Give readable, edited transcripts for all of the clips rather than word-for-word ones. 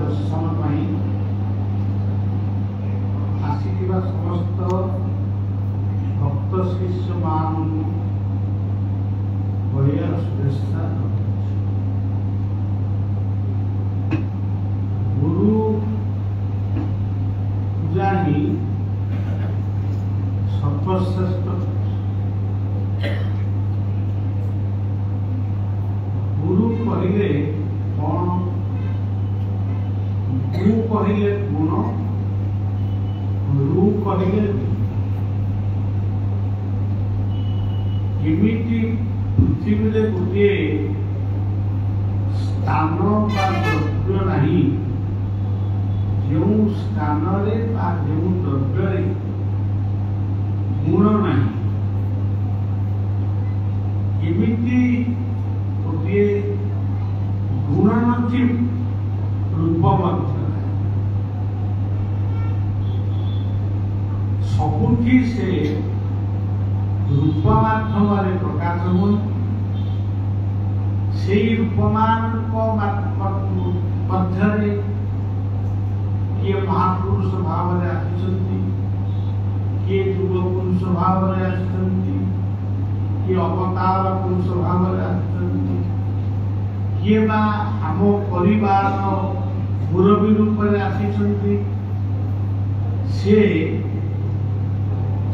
दर्शन आसिथिबा समस्त भक्त शिष्य मान बढ़िया शुभेच्छा। गुरु पूजा ही सर्वश्रेष्ठ। गुरु कहले कौन? गु कहले गुण, रु कहले केमिति पृथ्वी रे गोटे स्थान बा द्रव्य नहीं जो स्थान रे बा जो द्रव्य रे गुण नहीं, केमिति गोटे गुण नथि रूप मध्य सबुठी से रूप माध्यम प्रकाश हुए। से रूपमान मध्य किए महापुरुष भाव में आसिଛନ୍ତି, किए युग पुरुष भाव में आसिଛନ୍ତି, किए अवतार पुरुष भाव में आसिଛନ୍ତି, किए बा आम परिवार मुरबी रूप में आसिଛନ୍ତି। से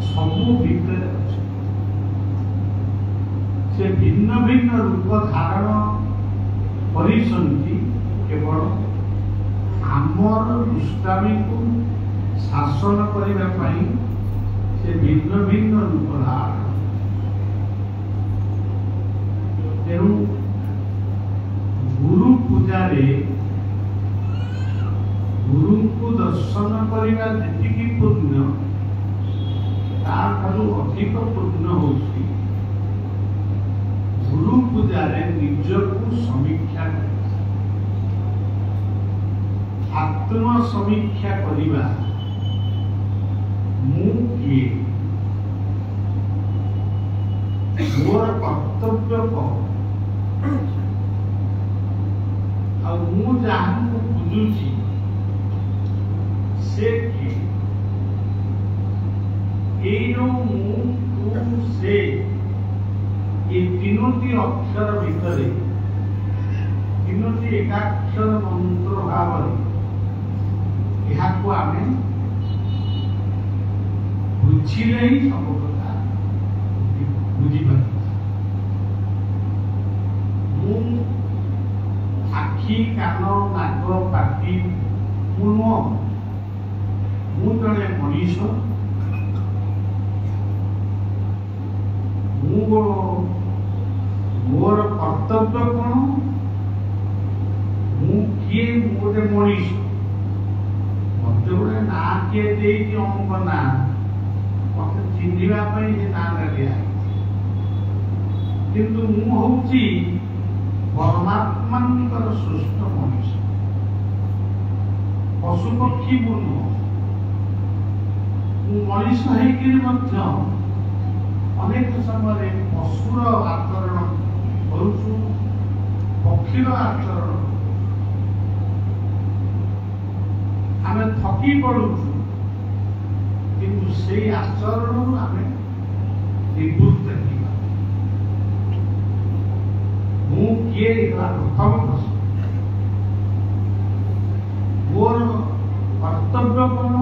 सबू भितर से भिन्न भिन्न रूप धारण करिसंती। केवल आमर दुष्टामी को शासन करने पाई से भिन्न भिन्न रूप धारण। तेणु गुरु पूजा रे गुरु को दर्शन करने जी पुण्य तारू अधिक पुण्य होती गुरु पूजा रे निज को समीक्षा कर आत्म समीक्षा करवा। मु किए मोर कर्तव्य कौन आ मु जहाँ बुझुची से किए से ये तीनोटी अक्षर भितर तीनोटी एकाक्षर मंत्र भाव यहाँ आम बुझिले ही सब कथा बुझीपार। आखि कान नाक पाटी मु जड़े मनीष। मोर कर्तव्य कौन? किए गोटे मनीष मत गोटे ना किए अमुक ना मत चिन्हवाई ना दिया किंतु मुझे परमात्मा सृष्ट मनीष। पशुपक्षी मु नुह मनीष हो अनेक समय पशुर आचरण करुचु, पक्षीर आचरण आम थकी पड़ुचु किंतु से आचरण आम निवृत्त हूँ किए प्रथम प्रश्न। मोर कर्तव्य कौन?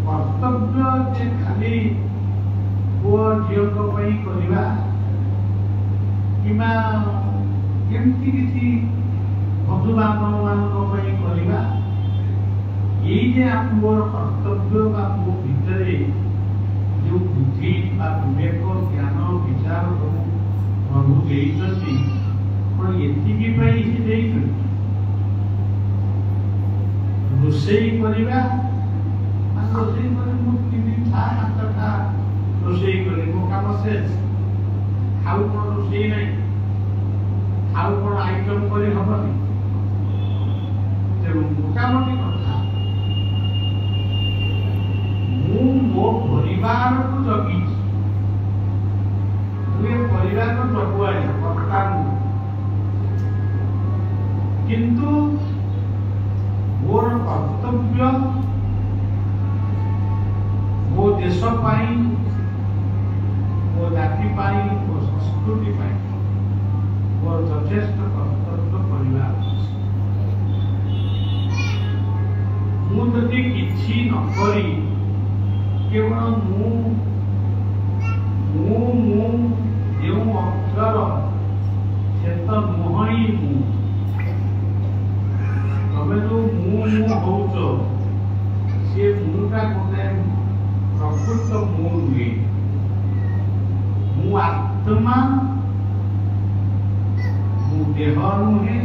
कर्तव्य जे खाली पुआ झील करवा कि किसी बंधु बांधव मान करवा ये मोर कर्तव्य मो भितर जो बुद्धि विवेक ज्ञान विचार प्रभु देती रोषे करवा रोषे रोषे करे मो काम शेष आउ कौन रोषे नहीं आउ कौन आइटम कर हबनी। तेणु मोटामोटी कथा मो परिवार को जगी परिवार को जगुआ कर्ता किंतु कर्तव्य मो देश पाई मो जाति पाई मो संस्कृति पाई मोर यथेष्ट कर्तव्य करवा मुझे किसी न करी केवल जो अक्षर से तो मुहई तमें जो हौच सी मुटा गोटे प्रकृत नुहे मु आत्मा मु देह नुहे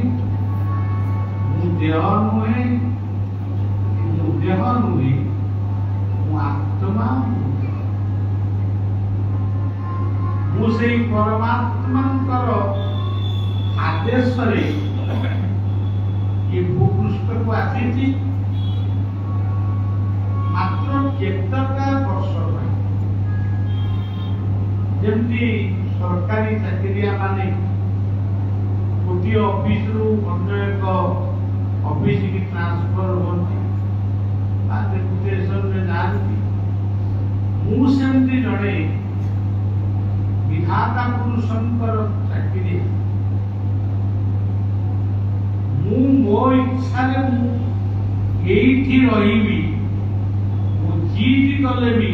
मु देह नुहे मु देह नुहे मु आत्मा मुझे परमात्मा आदेश ये भूपृष्ठ को आसी मात्र केतटा वर्ष जमती सरकारी चाकरिया माने गोटे ऑफिस रु अन्य एक ऑफिस की ट्रांसफर होती डेपुटेशन में जाती मुझे जड़े विधाता पुरुषंकर चाकरी मो इच्छा एठी रही जीत गले भी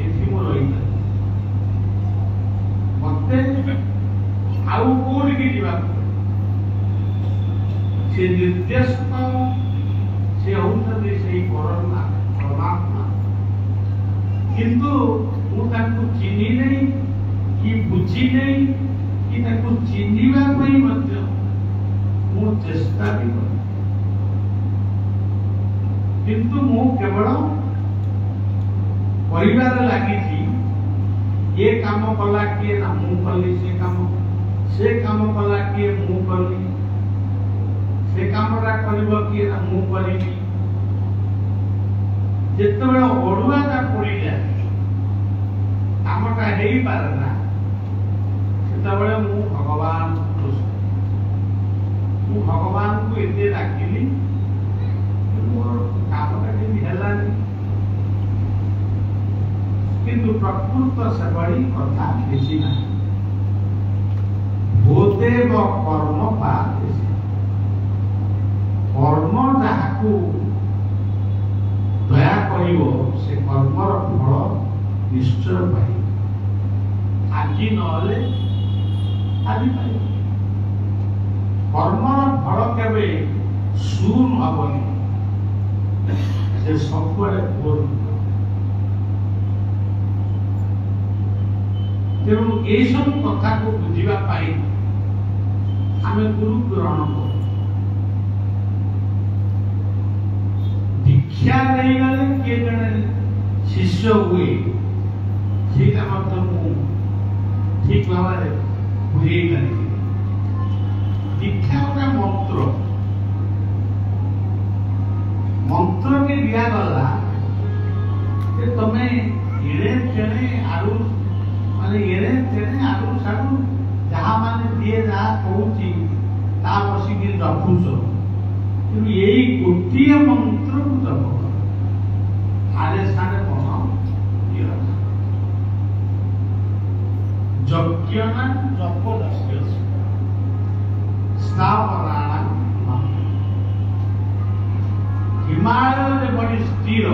एठी मो रही मते आउ कोड की जीवा से निर्देश से होते से परमात्मा किंतु मु ताकू चिन्ही नहीं कि बुझी नहीं कि ताकू चिन्हिबा पई मध्य मु चेष्टा भी कर किंतु मु केवल परिवार लगी थी ये काम कला किए ना मु कली से काम कला किए मु कली से कामटा करबो किए ना मु करिबी जेतेबेला ओडुआटा पड़ी जाए कामटा हेई पारे ना सेतेबेला मु भगवान को एते डाकिली मोर कामटा केमि हेलानी किंतु प्रकृत से बड़ी कथा किसी ना भूते व कर्म पाते कर्म जहाकू दया करिवो से कर्मर फल निश्चय पाई आज नले आज पाई कर्मर फल केवे शून हबनी से सबुआड़े पूर्ण तेणु ये सब कथा को बुझा आम गुरु ग्रहण कर दीक्षा नहीं गले किए जड़े शिष्य हुए ठीक ठीक भाव बुझे दीक्षा गोटे मंत्र मंत्र के दिगला तुम्हें एड़े तेड़े आलू माने एड़े तेड़े आलू सालू जहाँ माने दिए जहाँ कहूँ ता बसिक रखुच कि यही गोटे मंत्र को जप आरे सारे मन यज्ञ ना जप स्थापना हिमालय बड़ी स्थिर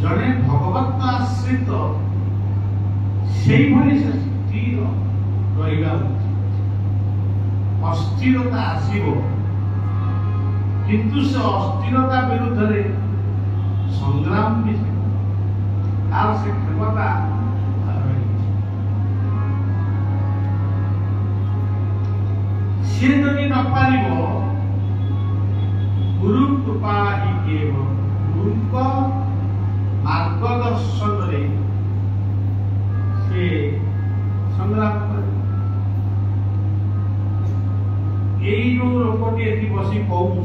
जड़े भगवत आश्रित से स्थिर रहा अस्थिरता आसो किंतु से अस्थिरता विरुद्ध रे संग्राम भी तार से क्षमता सी जदि न पार गुरु कृपा ही केवल गुरु मार्गदर्शन रे से संग्राम कर जो लोकटी ये बस कहूँ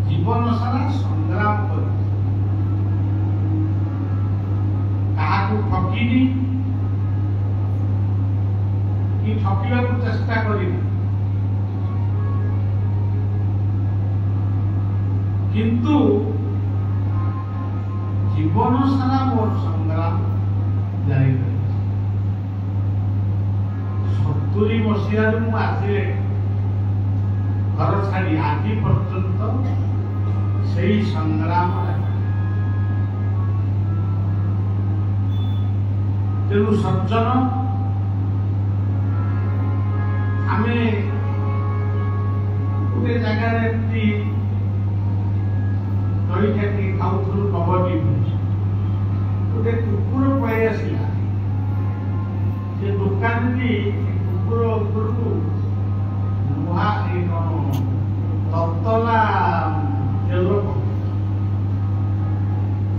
जीवन सारा संग्राम कर ठकिनी कि ठकिबा चेष्टा करी किंतु जीवन सारा मोर संग्राम जारी रही 70 मसीह आसिले घर छाड़ी आज पर्यंत से संग्राम तेणु सज्जन आमे गोटे जगार जलिखा खाऊ कबड्डी गोटे कुकुर पलि आसला से दुकान कुकुर उपरकू लुहा ततला तेल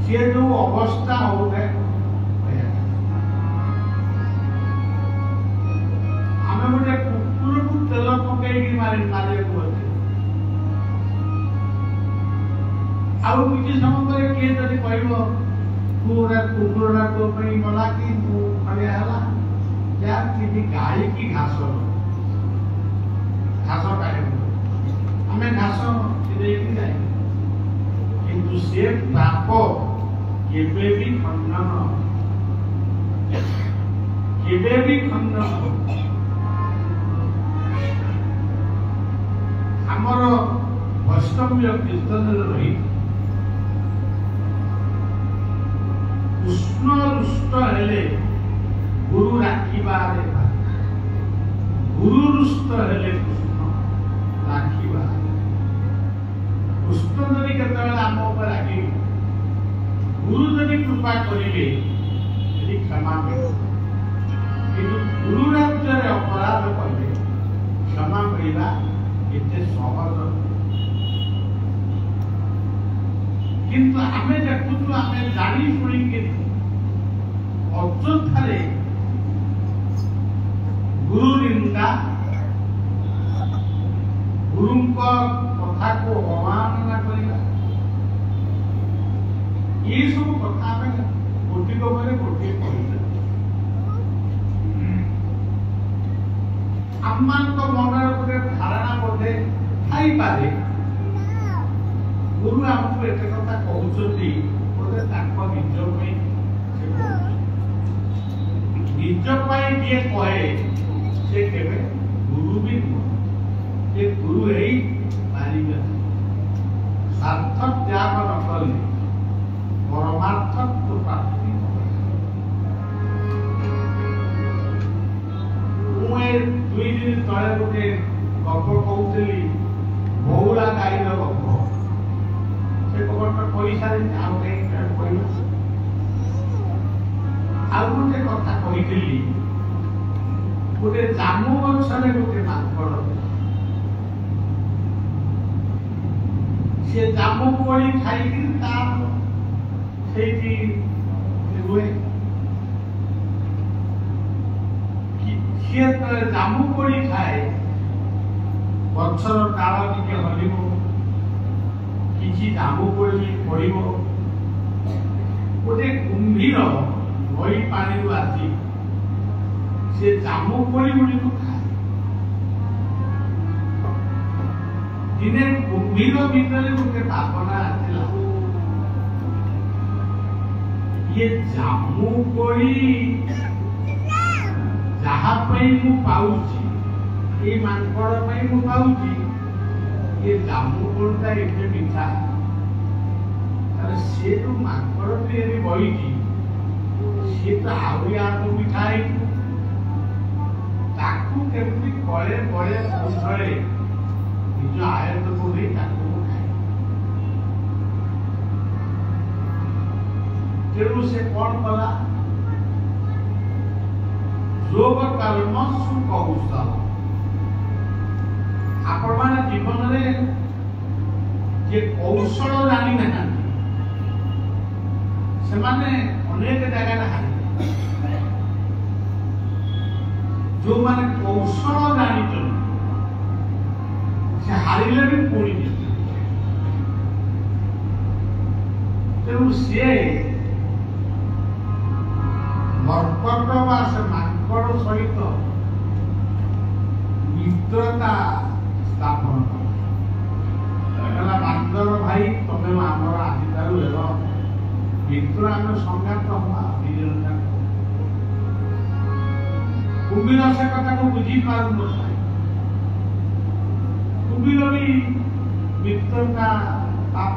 सी जो अवस्था होता आम गोटे कुकुर को तेल पकई मारे मारे आउ किसी समय पर किए जब कह पूरा कुकुरा तो गला कि खड़िया है यार कि गाई की घास घास खाए आम घास जाए किंतु से पाप केबे भी खंडन केबे भी खंडन आमर वैष्णव्य कीर्तन रही कृष्ण रुष्ट हेले गुरु राखिबा गुरु रुष्ट हेले कृष्ण राखिबा कृष्ण जदि केतबेले आम उपर राखि गुरु जदि कृपा करिले यदि क्षमा मिले किंतु गुरु राज्य अपराध कले क्षमा मिलवा एते सहज किंतु आमे देखुछु आमे जानी शुणी के अयोध्या गुरु निंदा गुरु कथा को अवमानना करवा ये सब कथा गोटी गोटे कह आम मन गोटे धारणा बोधे थी पारे गुरु आमको एत कथा कहते बोले निज जी कहे से केवे गुरु भी नुह ये गुरु है पारिबे सार्थक त्याग न कले परमार्थक तो प्राप्ति मुझे 2 दिन तले गोटे गप कहूली बहुला गाईर गप से गपटा कही सारी आउ गोटे कथा कही गोटे जामु गछरे गोटे माकड़ से जामु कोली खाई रुए सी जामु कोली खाए गछर डाल टे हलिब किसी जामु कोली पड़ो गोटे कुंभीर नई पानी आसी से जामु कोली गुड़ी को खाए दिने कुंभीर भीतर गोटे भावना आसला ये जामु कोली जहाँ मु पाऊची ये मांकड़ मु पाऊची ये जामु कोलटा एते मीठा अरे से तो मांकड़ पे बही सी तो आउया तो मीठा है ताकू केमती कले बड़े कौशले निज आयत को नहीं ताकू खाए तेणु से कौन कला जोग कर्म सुकौशल आपण माने जीवन रे जे कौशल जानी ना से माने अनेक जगह हारि जो माने कौशल जानी से हारिले भी पुणी तेणु सी मर्कट बा से माकड़ सहित मित्रता स्थापन कहला बांदर भाई तमे आमर आदि तारू हेलो मित्र आम संघात हवा दिजन जाक कुबीर से कथा को बुझी पार न कुबीर भी मित्र का पाप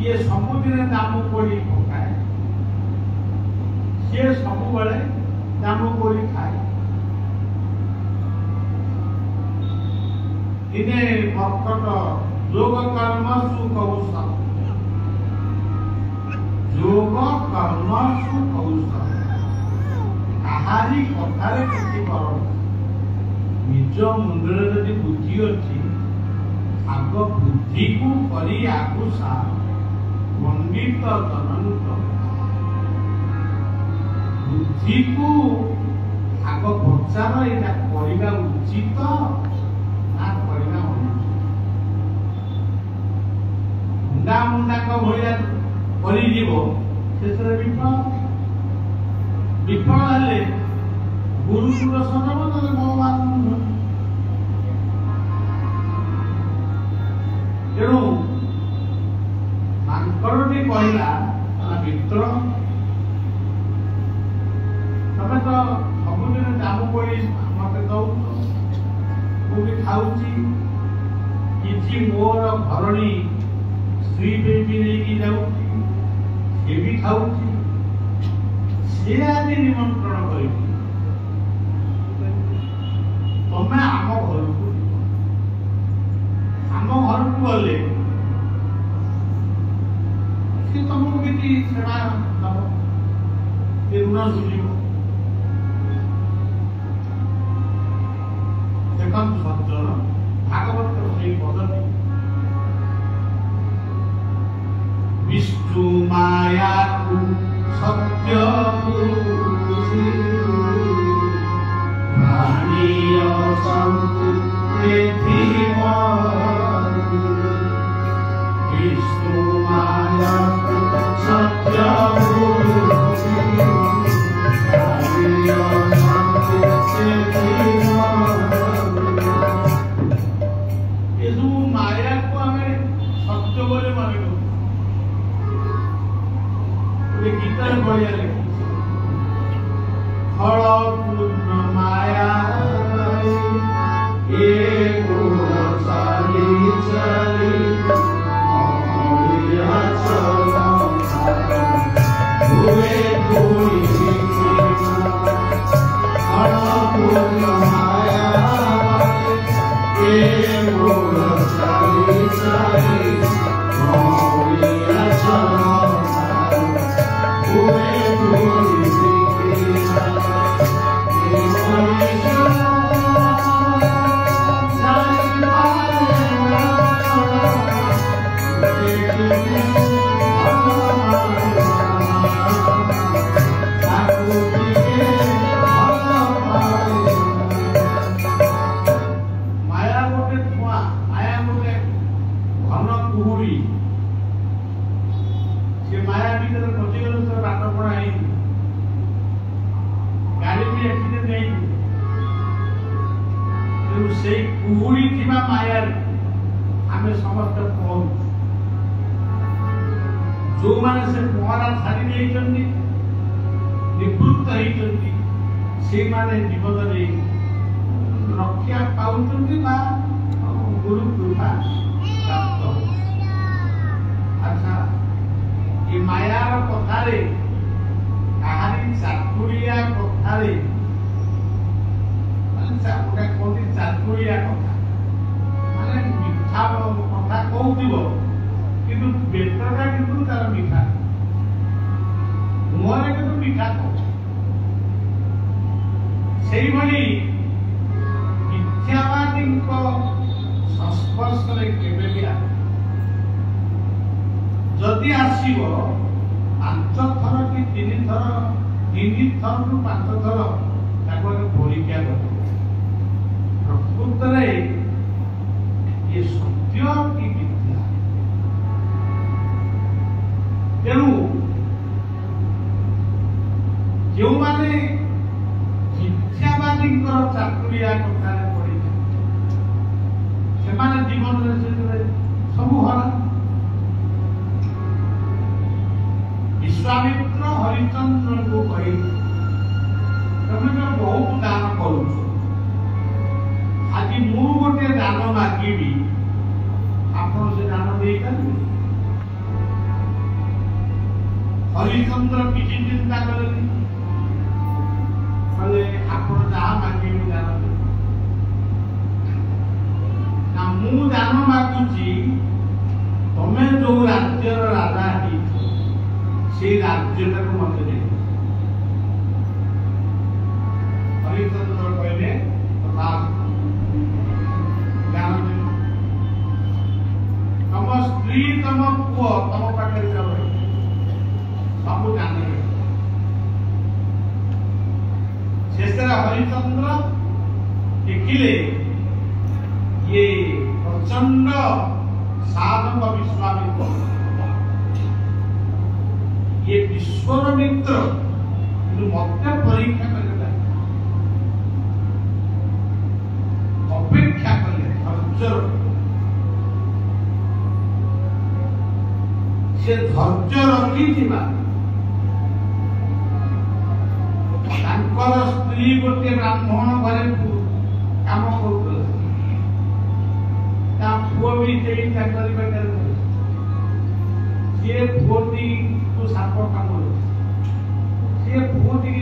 ये समुद्र दाम कोड़ी पकाए सी सब बेले दाम कोड़ी खाए दिने मर्कट योग कर्म सुकौशल योग कर्म सुकौशल काहारी कथारे किसी कर निज मुंडरे जदि बुद्धि अच्छी आग बुद्धि को करी आगुसा पंडित जनंत बुद्धि को आग प्रचार यहाँ करने उचित ना करना मुंडा मुंडा भाया शेष विफल हेले गुरुकुल सदम ना भगवान तेणु मांकड़टी कहला मित्र तमें तो सबुदिन जामु कोड़ी मत दौच मुझे खाऊची किसी मोर घरणी स्त्री बेबी लेकिन जाऊँगी सी भी खाऊची सी आज निमंत्रण कर तमें आम घर को गले सी तुमको किसी सेवा दब ऋण सुझीब देखो सज्जन भागवत से पद्धति विष्णु माया सत्य विष्णु माया सत्य माया को हमें सत्य बोले माने गीतार बढ़िया लिखी फल पूर्ण माया जो माने से पहरा छाड़ी नहीं निवृत्त से माने जीवन रक्षा पाँच गुरु कृपा प्राप्त। अच्छा ये मायार कथारे कहानी चातुरिया कथारे गोटे कहते चातुरिया कथा माने मिठा कथा कहूब किंतु बेटरटा किंतु तार मिठा मुहरे किंतु मिठा कह से मिथ्यावादी संस्पर्श जदि आसब 5 थर कि 3 थर 3 थर रु 5 थर परीक्षा कर प्रकृत ये सत्य कि मिथ्या तेणु जो माने मिथ्यावादी चातुरिया कथा पड़ी से ସେମାନେ ଜୀବନରେ ସେଥିରେ ସବୁ ହରା। विश्वामित्र हरिचंद्र को कही तुम जो बहुत दान करुच आज मु गोटे दान मागिबी आप से दान दे पारे। हरिचंद्र किसी चिंता कले आप जहाँ मागिबी दान ना मु दान मागुची तमें जो राज्यर राजा से राज्य मत दे। हरिचंद्र कहले तम स्त्री तम पुओ तम पाखे सब जाने। शेष हरिचंद्र देखिले ये प्रचंड साधक विश्वामित्र ये विश्वर मित्र मत परीक्षा करेगा अपेक्षा कले धैर्य से धैर्य रखी स्त्री गोटे ब्राह्मण घरे काम कर पुओ भी चाकरी बाटर सी पुओटी साप काम सी पुओटी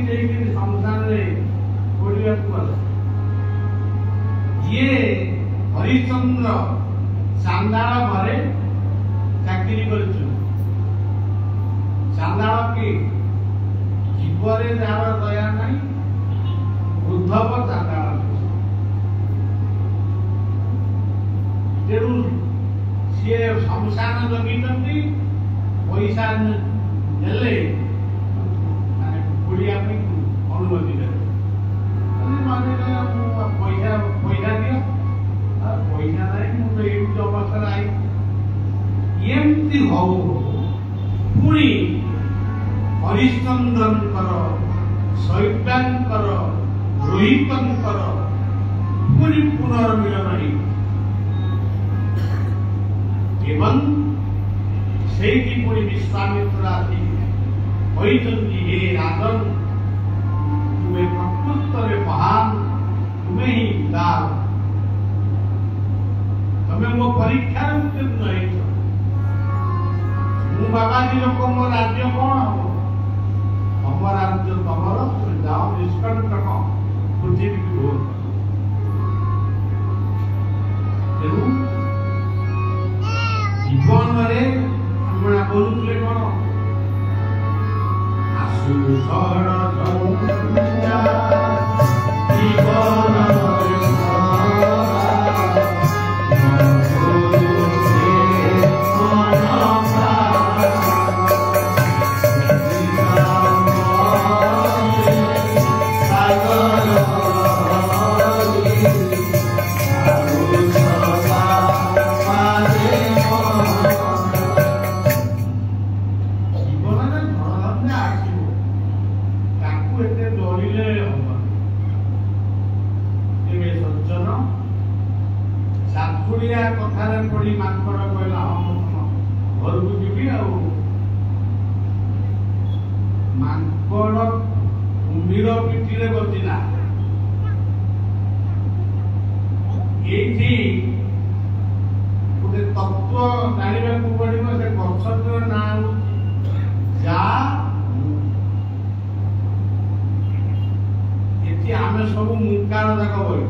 संसार ये हरिचंद्र चांदाल घरे चाकरी कर चांदाल की जीवरे जार दया नहीं उद्धव चांदाल तेणु सी शमशान जगी पैसा नेले बुढ़िया अनुमति दे पैसा पैसा दियो पैसा नहीं मुझे अवस्था आई एमती हो पुणी हरिश्चंद्रंकर शैब्यांकर रोहितंकर पुणी पुनर्मिलन एवं से पुणी विश्वामित्र आदि हे राजन तुम्हें प्रकृत महान तुम्हें ही उदार तुम्हें मो परीक्षा उत्तीर्ण मु बाबाजी लोक मो राज्य कौन हम हम राज्य तमर तुम जाओ निष्कंटक पृथ्वी की भोग तेणु जीवन में हमरा बोलुले कोन आसु सर जंजा जीवन कथार पड़ी माकड़ कहला घर को जीवी माकड़ कुंभीर पिठी बसिला ये गोटे तत्व जाना पड़ो से गछर ना जा ये आम सब मुकार जाक बोल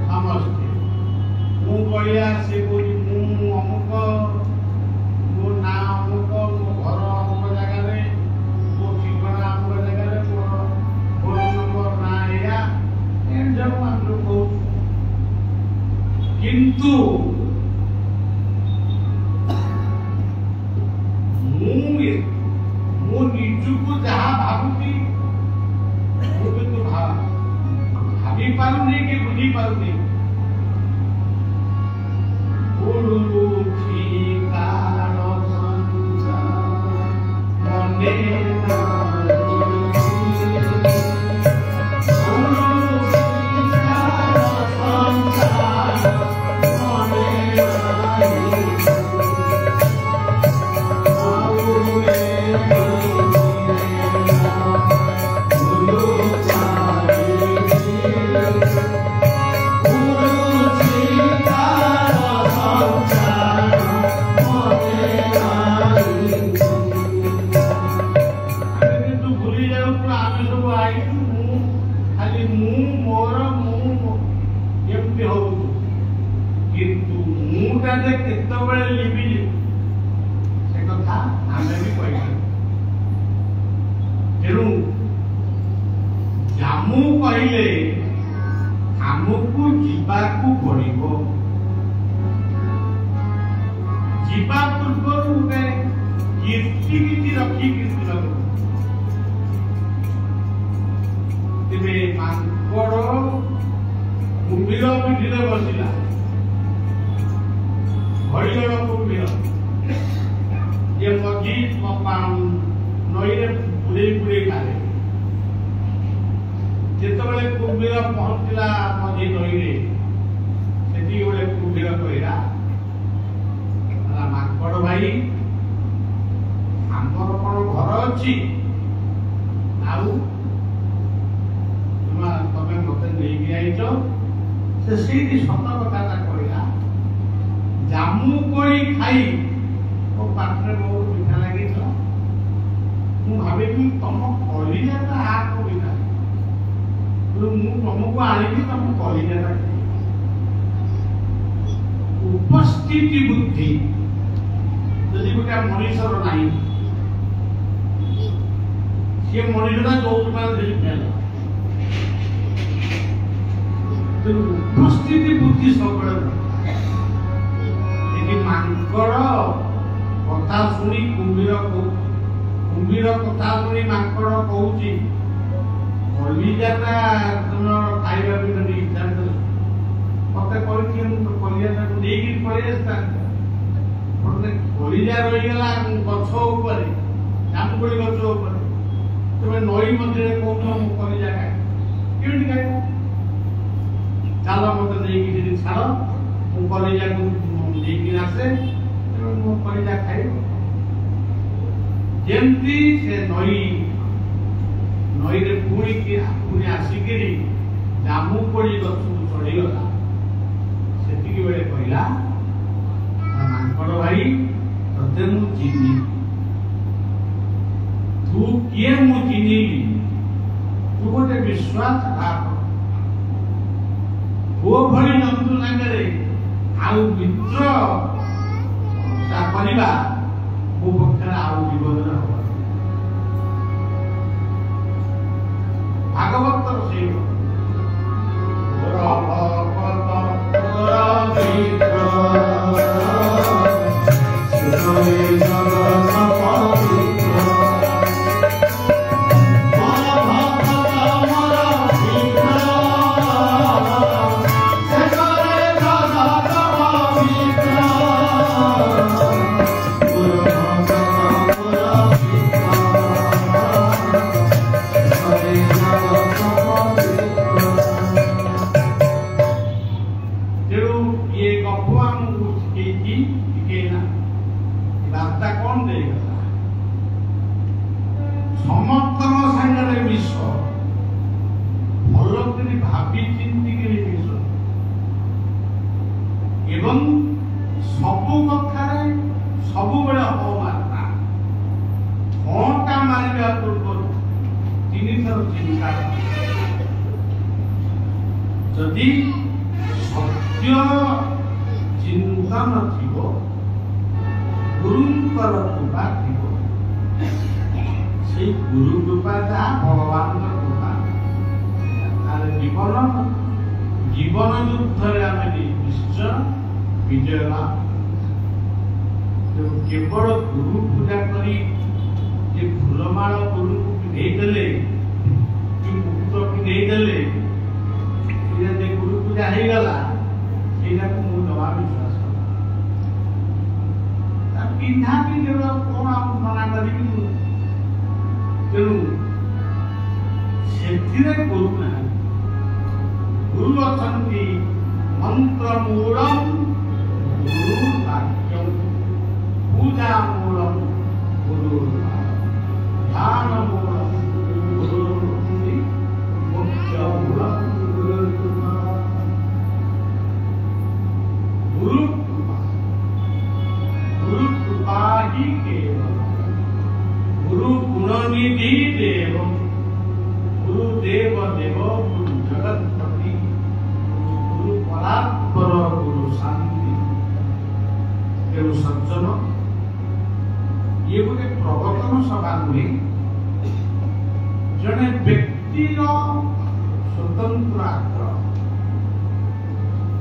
समस्ते मुझे से मु अमुक मो ना अमुक मो घर अमुक जगह मो ठिकाना अमुक जगह मोर फोन नंबर ना या सब हम लोग किंतु मु निजुक जहाँ भावुची मुझे भावी पारुनी कि बुझी पारुनी जामू कहले आमको जीवाकू पड़ो जीवा पूर्व गोटे कीर्ति नीति रखी तेरे मांकड़ कुंभीर पिठिरे बसिला हरिहर कुंभीर ये मझी नई बुड़े बुड़े खाले जिते कुंभीर पहुंचला मझी नई से गोटे कुंभीर कहला माकड़ भाई आमर कौन घर अच्छी तमें मत नहीं आईच से सत कथा कहला जामू कोई खाई मो पाखे बहुत मीठा लगे मुझे तुम कलिजा आ कविता तुमको आनी तुम कलिजा उपस्थिति बुद्धि जदि गोटे मनीषर ना सी मनीषा जो उपस्थिति बुद्धि सब मांकड़ कथा शुणी कुंभीर कथा शुणी मांकड़ कहूँ कलिजाटा तुम खाଇବା भी इच्छा मत कलिजा नहीं पड़े कलिजा रहीगला गछ जामुकोड़ी गछ तुम्हें नई मध्य कौन कलिजा खाई खाई चल मत नहीं छाड़ मु कलिजा को आसे मो कलिजा खाई जमती से नई नई रे पुणी आसिक जामुकोड़ी गछ चढ़ीगला से बेले कहला मांकड़ भाई ते मु चिन्ह तू किए मु चिन्हली तू गोटे विश्वासघात वो भली जंतु सागरे आउ मित्र करवा मो पक्षे आउ विपद भागवत से जदि सत्य चिंतन थी गुरुंकर कृपा थी से गुरु कृपा जहाँ भगवान कृपा जीवन जीवन युद्ध निश्चय विजय लाभ केवल गुरु पूजा करी फूलमाल गुरु पिंधे मुकुट पिंधे गुरु पूजा हो गला मुझे दवा विश्वास पिंधा पिंधे कौन मना करी तेणु से गुरु ना गुरु अच्छा मंत्र मूलम गुरु वाक्यम पूजा मूलम गुरु ध्यान मूलम गुरु मुख्य मूलम ये गोटे प्रवर्तन सभा नुहे जड़े व्यक्तिर स्वतंत्र आग्रह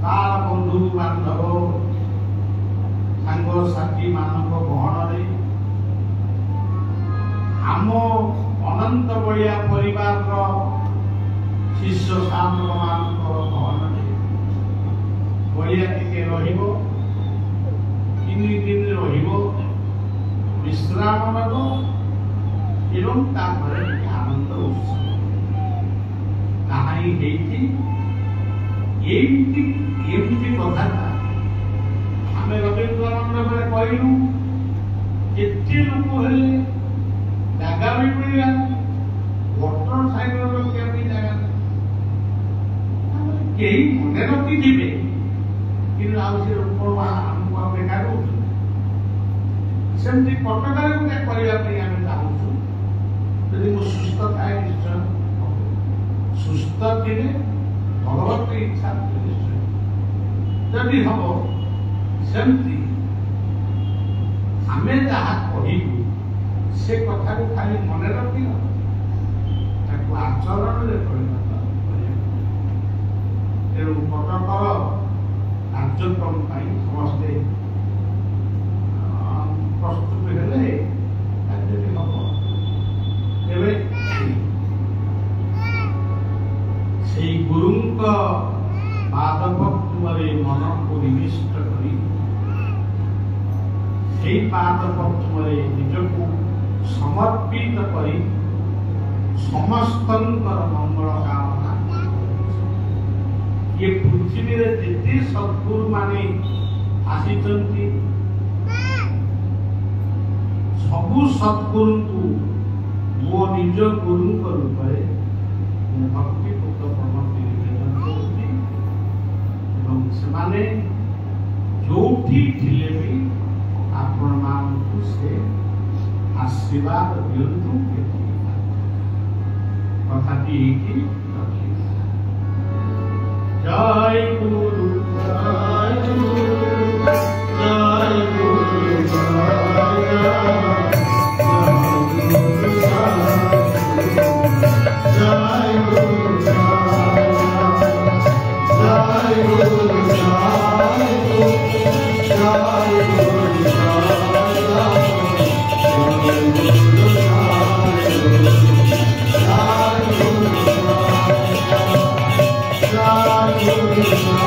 तार बंधु बांधव सांग साथी मान गहन आम अनंत बड़िया परिवार शिष्य साधक मान गहन बड़िया टिके तीन दिन विश्राम एवं आनंद उत्सव कथा आम रवींद्रानंद कहलु केते लोक हेले जगह भी मिलला मोटर साइकेल रखिया जगह कई मने रखिथे कि आमको बेकार सेमती कटकार गोटे करने चाहूँ यदि मो सुस्थ थाए निश्चय सुस्थ थे भगवत इच्छा निश्चय जदि हम सेमती आम जहाँ कहू से कथा को खाली मन रखी आचरण तेणु कटकर कार्यक्रम समस्ते प्रस्तुत हेले हम से गुरु पादपद्मे मन को निविष्ट करी पादपद्मे निजक समर्पित करी समस्त मंगल कामना ये पृथ्वी रे जिते सद्गुरु माने आसीचंती सबु सद्गुरु को मो निज गुरु रूप में भक्तिपूत प्रमति निवेदन करती से जोठी थिले भी आपण मानकु से आशीर्वाद दियंतु कथाटी जय गुरु जय गुरु जय गुरु जय गुरु जय गुरु